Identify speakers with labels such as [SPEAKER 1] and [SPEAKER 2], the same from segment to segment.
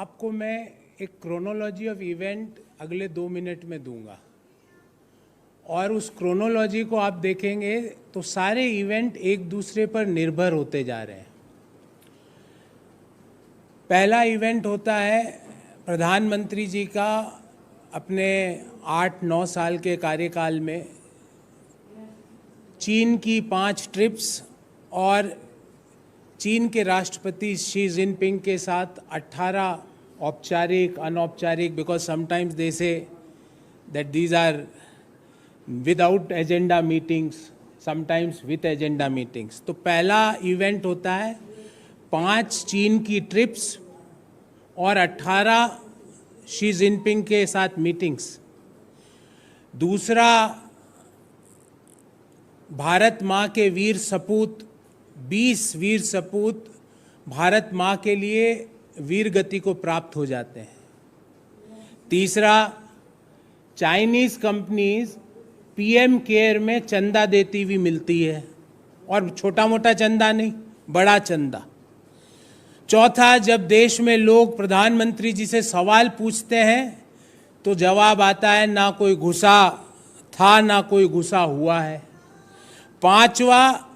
[SPEAKER 1] आपको मैं एक क्रोनोलॉजी ऑफ इवेंट अगले 2 मिनट में दूंगा और उस क्रोनोलॉजी को आप देखेंगे तो सारे इवेंट एक दूसरे पर निर्भर होते जा रहे हैं। पहला इवेंट होता है प्रधानमंत्री जी का अपने 8-9 साल के कार्यकाल में चीन की 5 ट्रिप्स और चीन के राष्ट्रपति शी जिनपिंग के साथ 18 औपचारिक अनौपचारिक, because sometimes they say that these are without agenda meetings, sometimes with agenda meetings. तो पहला इवेंट होता है 5 चीन की ट्रिप्स और 18 शी जिनपिंग के साथ मीटिंग्स। दूसरा, भारत माँ के वीर सपूत 20 वीर सपूत भारत माँ के लिए वीर गति को प्राप्त हो जाते हैं। तीसरा, चाइनीज कंपनीज पीएम केयर में चंदा देती हुई मिलती है, और छोटा मोटा चंदा नहीं, बड़ा चंदा। चौथा, जब देश में लोग प्रधानमंत्री जी से सवाल पूछते हैं तो जवाब आता है ना कोई घुसा था ना कोई घुसा हुआ है। पांचवा,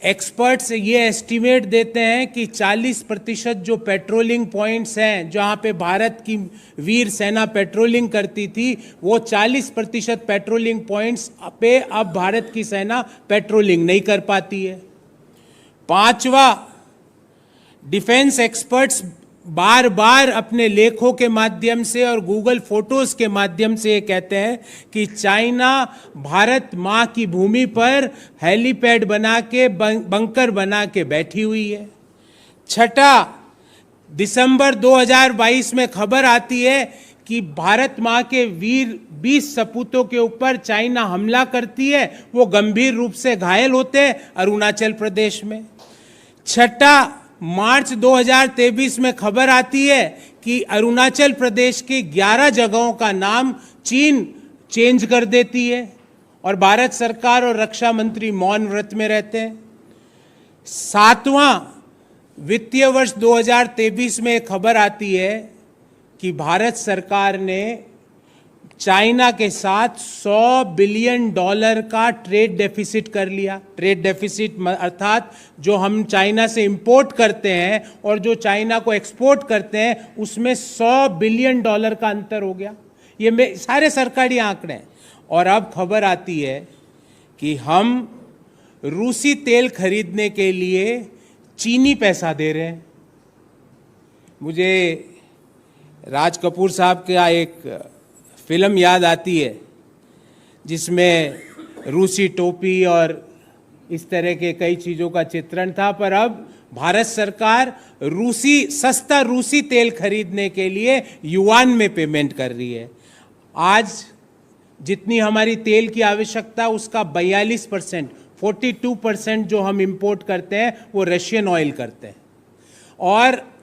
[SPEAKER 1] एक्सपर्ट्स ये एस्टिमेट देते हैं कि 40% जो पेट्रोलिंग पॉइंट्स हैं जहां पे भारत की वीर सेना पेट्रोलिंग करती थी, वो 40% पेट्रोलिंग पॉइंट्स पे अब भारत की सेना पेट्रोलिंग नहीं कर पाती है। पांचवा, डिफेंस एक्सपर्ट्स बार बार अपने लेखों के माध्यम से और गूगल फोटोज के माध्यम से ये कहते हैं कि चाइना भारत माँ की भूमि पर हेलीपैड बना के बंकर बना के बैठी हुई है। छठा, दिसंबर 2022 में खबर आती है कि भारत माँ के वीर 20 सपूतों के ऊपर चाइना हमला करती है, वो गंभीर रूप से घायल होते हैं अरुणाचल प्रदेश में। छठा, मार्च 2023 में खबर आती है कि अरुणाचल प्रदेश की 11 जगहों का नाम चीन चेंज कर देती है और भारत सरकार और रक्षा मंत्री मौन व्रत में रहते हैं। सातवां, वित्तीय वर्ष 2023 में एक खबर आती है कि भारत सरकार ने चाइना के साथ $100 बिलियन का ट्रेड डेफिसिट कर लिया। ट्रेड डेफिसिट अर्थात जो हम चाइना से इंपोर्ट करते हैं और जो चाइना को एक्सपोर्ट करते हैं उसमें $100 बिलियन का अंतर हो गया। ये सारे सरकारी आंकड़े हैं। और अब खबर आती है कि हम रूसी तेल खरीदने के लिए चीनी पैसा दे रहे हैं। मुझे राज कपूर साहब का एक फिल्म याद आती है जिसमें रूसी टोपी और इस तरह के कई चीज़ों का चित्रण था, पर अब भारत सरकार सस्ता रूसी तेल खरीदने के लिए युआन में पेमेंट कर रही है। आज जितनी हमारी तेल की आवश्यकता उसका 42%, 42% जो हम इंपोर्ट करते हैं वो रशियन ऑयल करते हैं। और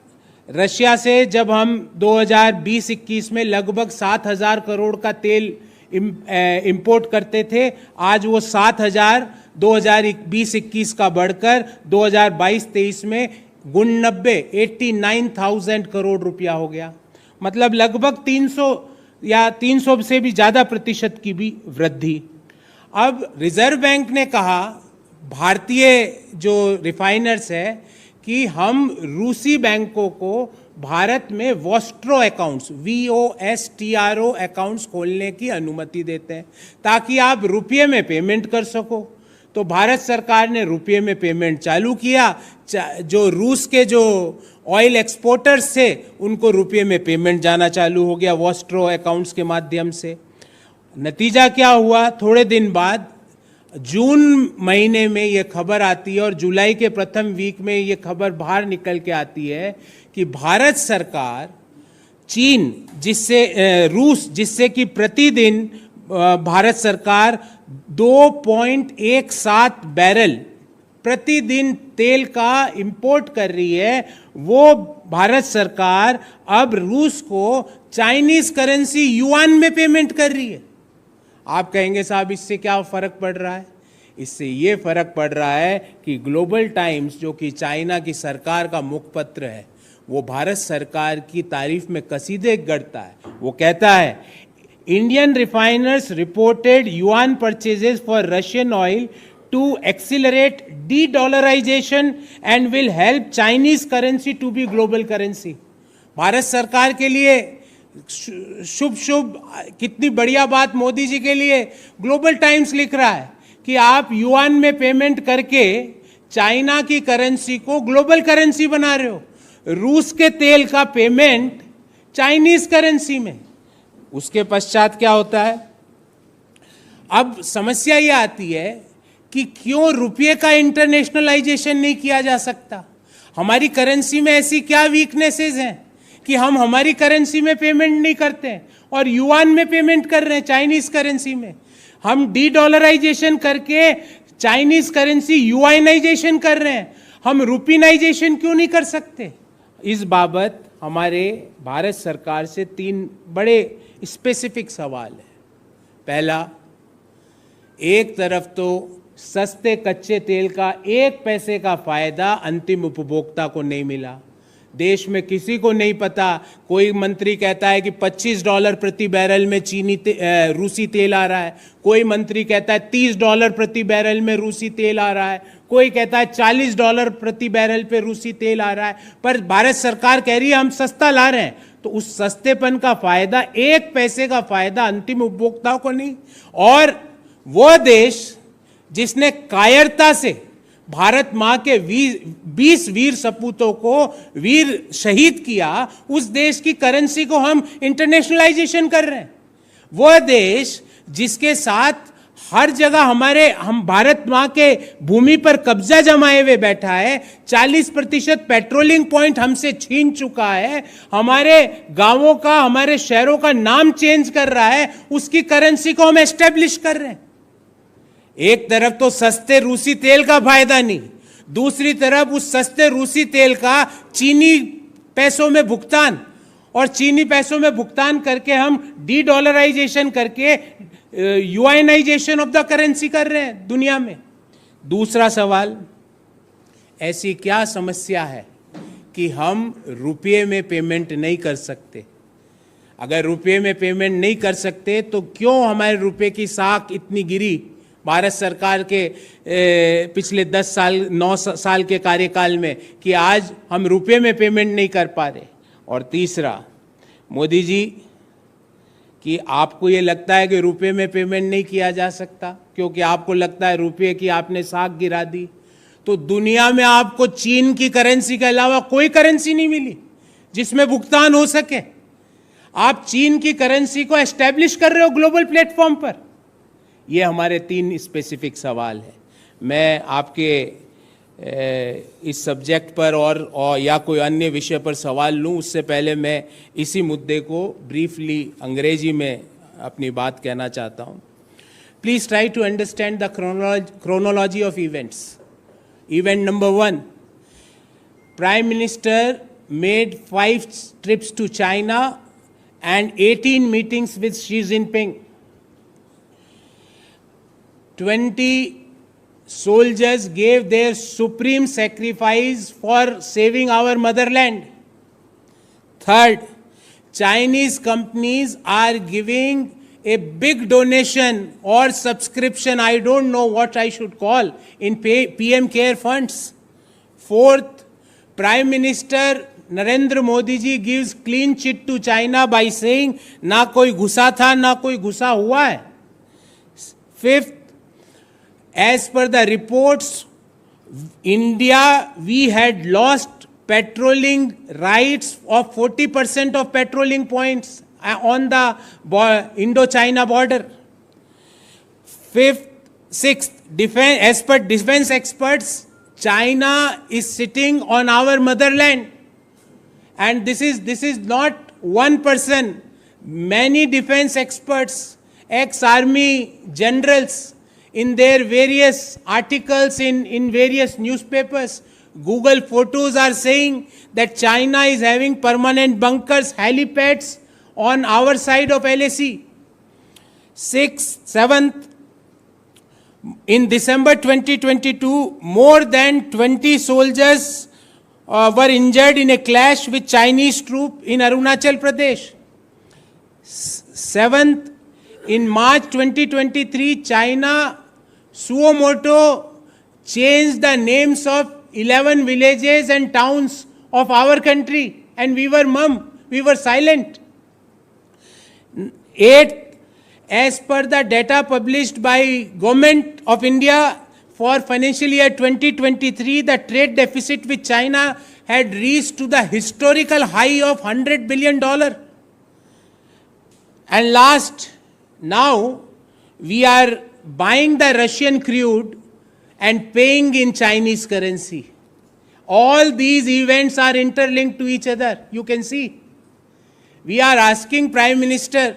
[SPEAKER 1] रशिया से जब हम 2020-21 में लगभग 7,000 करोड़ का तेल इंपोर्ट करते थे, आज वो 7,000 2020-21 का बढ़कर 2022-23 में 89,000 करोड़ रुपया हो गया। मतलब लगभग 300 या 300 से भी ज़्यादा प्रतिशत की भी वृद्धि। अब रिजर्व बैंक ने कहा, भारतीय जो रिफाइनर्स है, कि हम रूसी बैंकों को भारत में वॉस्ट्रो अकाउंट्स VOSTRO अकाउंट्स खोलने की अनुमति देते हैं ताकि आप रुपये में पेमेंट कर सको। तो भारत सरकार ने रुपये में पेमेंट चालू किया। जो रूस के जो ऑयल एक्सपोर्टर्स थे उनको रुपये में पेमेंट जाना चालू हो गया वॉस्ट्रो अकाउंट्स के माध्यम से। नतीजा क्या हुआ? थोड़े दिन बाद जून महीने में ये खबर आती है और जुलाई के प्रथम वीक में ये खबर बाहर निकल के आती है कि भारत सरकार चीन रूस जिससे कि प्रतिदिन भारत सरकार 2.17 बैरल प्रतिदिन तेल का इंपोर्ट कर रही है, वो भारत सरकार अब रूस को चाइनीज करेंसी युआन में पेमेंट कर रही है। आप कहेंगे साहब इससे क्या फर्क पड़ रहा है? इससे ये फर्क पड़ रहा है कि ग्लोबल टाइम्स, जो कि चाइना की सरकार का मुखपत्र है, वो भारत सरकार की तारीफ में कसीदे गढ़ता है। वो कहता है, Indian refiners reported yuan purchases for Russian oil to accelerate de-dollarization and will help Chinese currency to be global currency। Bharat सरकार के लिए शुभ शुभ, कितनी बढ़िया बात मोदी जी के लिए। ग्लोबल टाइम्स लिख रहा है कि आप युआन में पेमेंट करके चाइना की करेंसी को ग्लोबल करेंसी बना रहे हो। रूस के तेल का पेमेंट चाइनीज करेंसी में। उसके पश्चात क्या होता है? अब समस्या ये आती है कि क्यों रुपये का इंटरनेशनलाइजेशन नहीं किया जा सकता? हमारी करेंसी में ऐसी क्या वीकनेसेस हैं कि हम हमारी करेंसी में पेमेंट नहीं करते और युआन में पेमेंट कर रहे हैं, चाइनीज करेंसी में। हम डी डॉलराइजेशन करके चाइनीज करेंसी युआनाइजेशन कर रहे हैं, हम रुपीनाइजेशन क्यों नहीं कर सकते? इस बाबत हमारे भारत सरकार से 3 बड़े स्पेसिफिक सवाल है। पहला, एक तरफ तो सस्ते कच्चे तेल का 1 पैसे का फायदा अंतिम उपभोक्ता को नहीं मिला। देश में किसी को नहीं पता। कोई मंत्री कहता है कि $25 प्रति बैरल में रूसी तेल आ रहा है, कोई मंत्री कहता है $30 प्रति बैरल में रूसी तेल आ रहा है, कोई कहता है $40 प्रति बैरल पे रूसी तेल आ रहा है। पर भारत सरकार कह रही है हम सस्ता ला रहे हैं, तो उस सस्तेपन का फायदा, 1 पैसे का फायदा अंतिम उपभोक्ताओं को नहीं। और वो देश जिसने कायरता से भारत मां के 20 वीर सपूतों को वीर शहीद किया, उस देश की करेंसी को हम इंटरनेशनलाइजेशन कर रहे हैं। वह देश जिसके साथ हर जगह हम भारत मां के भूमि पर कब्जा जमाए हुए बैठा है, 40% पेट्रोलिंग पॉइंट हमसे छीन चुका है, हमारे गांवों का, हमारे शहरों का नाम चेंज कर रहा है, उसकी करेंसी को हम एस्टेब्लिश कर रहे हैं। एक तरफ तो सस्ते रूसी तेल का फायदा नहीं, दूसरी तरफ उस सस्ते रूसी तेल का चीनी पैसों में भुगतान, और चीनी पैसों में भुगतान करके हम डी डॉलराइजेशन करके युआनाइजेशन ऑफ द करेंसी कर रहे हैं दुनिया में। दूसरा सवाल, ऐसी क्या समस्या है कि हम रुपये में पेमेंट नहीं कर सकते? अगर रुपये में पेमेंट नहीं कर सकते तो क्यों हमारे रुपये की साख इतनी गिरी भारत सरकार के पिछले 9 साल के कार्यकाल में कि आज हम रुपये में पेमेंट नहीं कर पा रहे? और तीसरा, मोदी जी, कि आपको ये लगता है कि रुपये में पेमेंट नहीं किया जा सकता क्योंकि आपको लगता है रुपये की आपने साख गिरा दी, तो दुनिया में आपको चीन की करेंसी के अलावा कोई करेंसी नहीं मिली जिसमें भुगतान हो सके। आप चीन की करेंसी को एस्टेब्लिश कर रहे हो ग्लोबल प्लेटफॉर्म पर। ये हमारे 3 स्पेसिफिक सवाल हैं। मैं आपके इस सब्जेक्ट पर और या कोई अन्य विषय पर सवाल लूं उससे पहले मैं इसी मुद्दे को ब्रीफली अंग्रेजी में अपनी बात कहना चाहता हूं। Please try to understand the chronology of events. Event number 1, prime minister made 5 trips to China and 18 meetings with Xi Jinping. 20 soldiers gave their supreme sacrifice for saving our motherland. Third, Chinese companies are giving a big donation or subscription, I don't know what I should call, in PM Care funds. Fourth, Prime Minister Narendra Modi ji gives clean chit to China by saying ना कोई घुसा था ना कोई घुसा हुआ है. Fifth, as per the reports, India, we had lost patrolling rights of 40% of patrolling points on the Indo-China border. Sixth, as per defense experts, China is sitting on our motherland. And this is not one person. Many defense experts, ex-army generals, in their various articles in various newspapers, Google photos are saying that China is having permanent bunkers, helipads on our side of LAC. Seventh, in December 2022, more than 20 soldiers were injured in a clash with Chinese troop in Arunachal Pradesh. Seventh, in March 2023, China suo motu changed the names of 11 villages and towns of our country, and we were mum, we were silent. Eighth, as per the data published by Government of India for financial year 2023, the trade deficit with China had reached to the historical high of $100 billion. And last, now we are buying the Russian crude and paying in Chinese currency. All these events are interlinked to each other. You can see. We are asking Prime Minister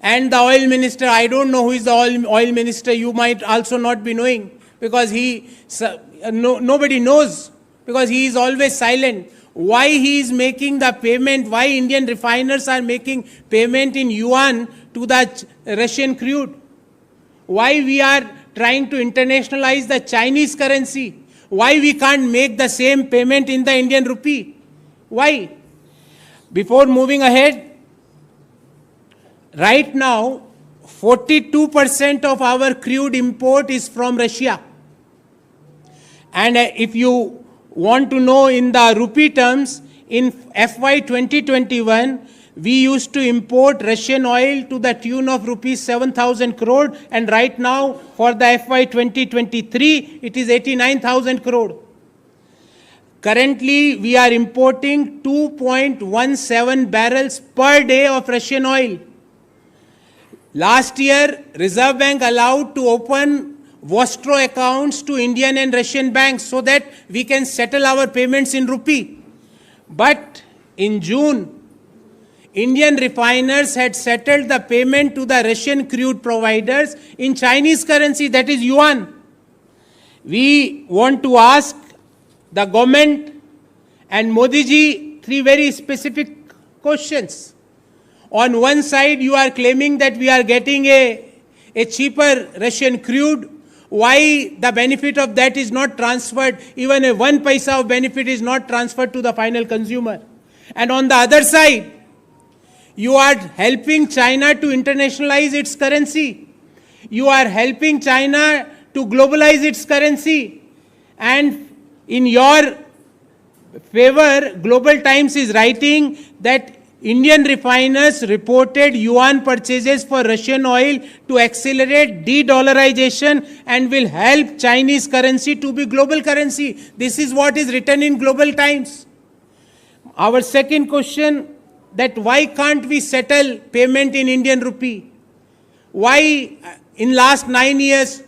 [SPEAKER 1] and the oil minister. I don't know who is the oil minister. You might also not be knowing, because nobody knows, because he is always silent. Why he is making the payment, why Indian refiners are making payment in yuan to the Russian crude? Why we are trying to internationalize the Chinese currency? Why we can't make the same payment in the Indian rupee? Why? Before moving ahead, right now, 42% of our crude import is from Russia. And if you want to know in the rupee terms, in FY 2021, we used to import Russian oil to the tune of rupees 7,000 crore, and right now for the FY 2023, it is 89,000 crore. Currently, we are importing 2.17 barrels per day of Russian oil. Last year, Reserve Bank allowed to open Vostro accounts to Indian and Russian banks so that we can settle our payments in rupee. But in June, Indian refiners had settled the payment to the Russian crude providers in Chinese currency, that is yuan. We want to ask the government and Modi ji three very specific questions. On one side, you are claiming that we are getting a cheaper Russian crude. Why the benefit of that is not transferred, even a 1 paisa of benefit is not transferred to the final consumer? And on the other side, you are helping China to internationalize its currency. You are helping China to globalize its currency. And in your favor, Global Times is writing that Indian refiners reported yuan purchases for Russian oil to accelerate de-dollarization and will help Chinese currency to be global currency. This is what is written in Global Times. Our second question, that why can't we settle payment in Indian rupee? Why in last 9 years,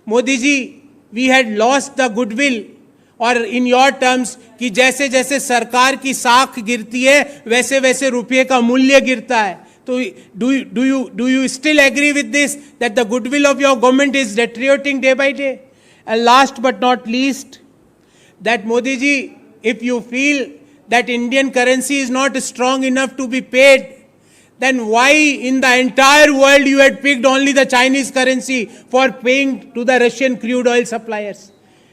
[SPEAKER 1] Modi ji, we had lost the goodwill, और in your terms कि जैसे जैसे सरकार की साख गिरती है वैसे वैसे रुपये का मूल्य गिरता है. तो do you still agree with this, that the goodwill of your government is deteriorating day by day? And last but not least, that Modi ji, if you feel that Indian currency is not strong enough to be paid, then why in the entire world you had picked only the Chinese currency for paying to the Russian crude oil suppliers?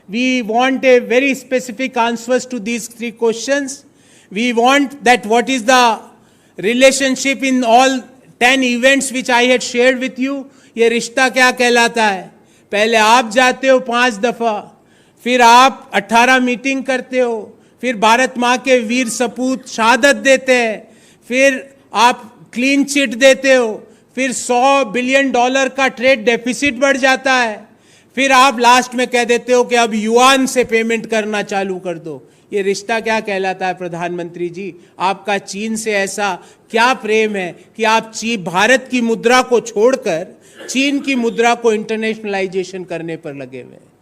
[SPEAKER 1] We want a very specific answers to these three questions. We want that what is the relationship in all 10 events which I had shared with you. ये रिश्ता क्या कहलाता है? पहले आप जाते हो 5 दफा, फिर आप 18 मीटिंग करते हो, फिर भारत माँ के वीर सपूत शहादत देते हैं, फिर आप क्लीन चिट देते हो, फिर $100 बिलियन का ट्रेड डेफिसिट बढ़ जाता है, फिर आप लास्ट में कह देते हो कि अब युआन से पेमेंट करना चालू कर दो. ये रिश्ता क्या कहलाता है प्रधानमंत्री जी? आपका चीन से ऐसा क्या प्रेम है कि आप भारत की मुद्रा को छोड़कर चीन की मुद्रा को इंटरनेशनलाइजेशन करने पर लगे हुए हैं?